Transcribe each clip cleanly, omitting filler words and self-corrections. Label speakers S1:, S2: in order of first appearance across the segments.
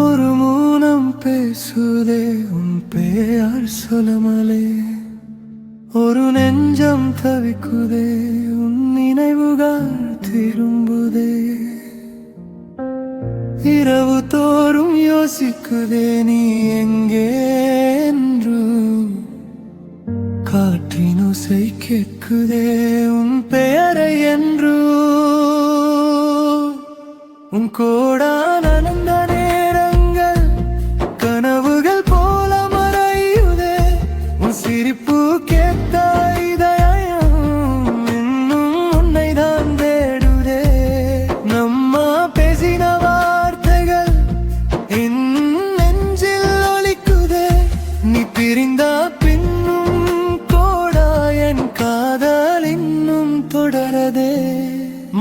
S1: ஒரு மூலம் பேசுதே உன் பெயர் சொலமலே. ஒரு நெஞ்சம் தவிக்குதே உன் நினைவுகள் திரும்புதே. இரவு தோறும் யோசிக்குதே நீ எங்கே என்று. காற்றின் ஓசை கேட்குதே உன் பெயரை என்று. உன் கோடா நனந்த நேரங்கள் கனவுகள் போல மறையுதே. உன் சிரிப்பு கேட்ட இதயம் இன்னும் உன்னைதான் தேடுதே. நம்ம பேசின வார்த்தைகள் என் நெஞ்சில் ஒலிக்குதே. நீ பிரிந்த பின்னும் கோடா என் காதல் இன்னும் தொடரதே.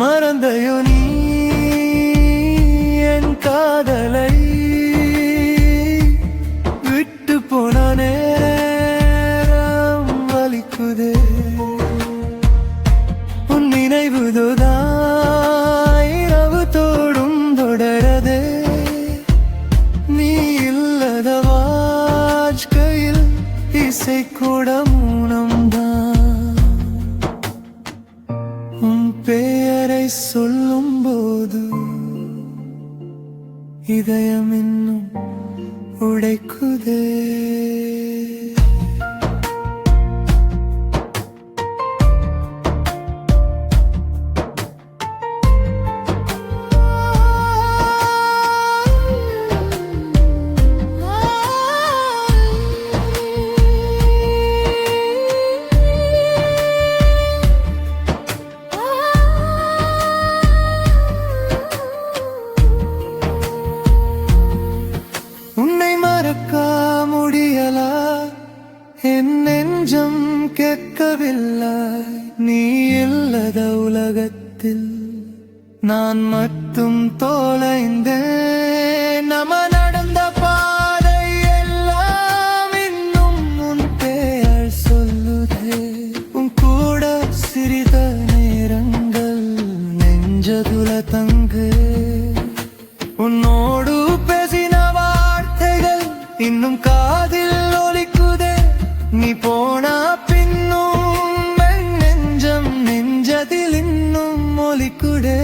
S1: மறந்தையோ நீ காதலை விட்டு போன நேரம் வலிக்குதே. உன் நினைவுதான் இரவு தோடும் தொடரதே. நீ இல்லத வாழ்க்கையில் இசை கூட மூலம்தான். உன் பெயரை சொல்லும் போது இதயம் இன்னும் உடைக்குதே. முடியலா என் நெஞ்சம் கேட்கவில்லை. நீ இல்லத உலகத்தில் நான் மட்டும் தொலைந்தேன். நம்ம நடந்த பாதை எல்லாம் இன்னும் உன் பெயர் சொல்லுதே. உன் கூட சிறித நேரங்கள் நெஞ்சதுல தங்கு. உன்னோடு பேசின வார்த்தைகள் இன்னும் காதில் ஒலிக்குதே. நீ போனா பின்னும் என் நெஞ்சம் நெஞ்சதில் இன்னும் ஒலிக்குதே.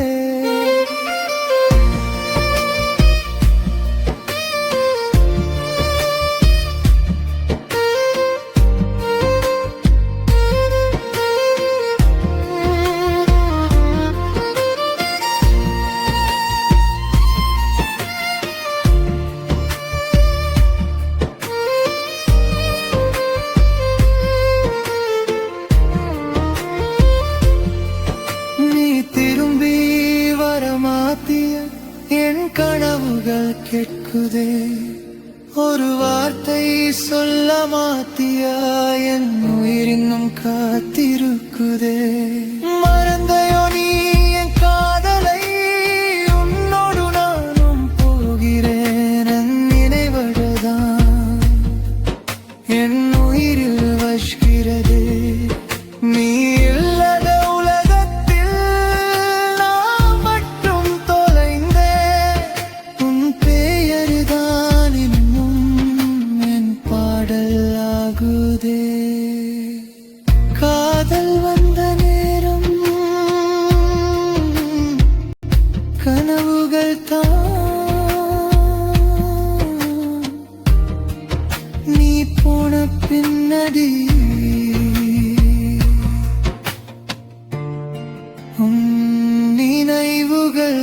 S1: என் கனவுகள் கேட்குதே. ஒரு வார்த்தை சொல்ல மாத்தியா என் உயிர் இன்னும் காத்திருக்குதே. மறந்தையோ நீ என் காதலை. உன்னோடு நானும் போகிறேன் என் நினைவழதான் என் உயிரில் வஷ்கிறது. நீ இல்லத உலகத்தில் நான் மட்டும் தொலைந்தேன். உன் பெயர்தான் இன்னும் என் பாடல் ஆகுதே. காதல் வந்த நேரம் கனவுகள் தான். நீ போன பின்னடி நினைவுகள்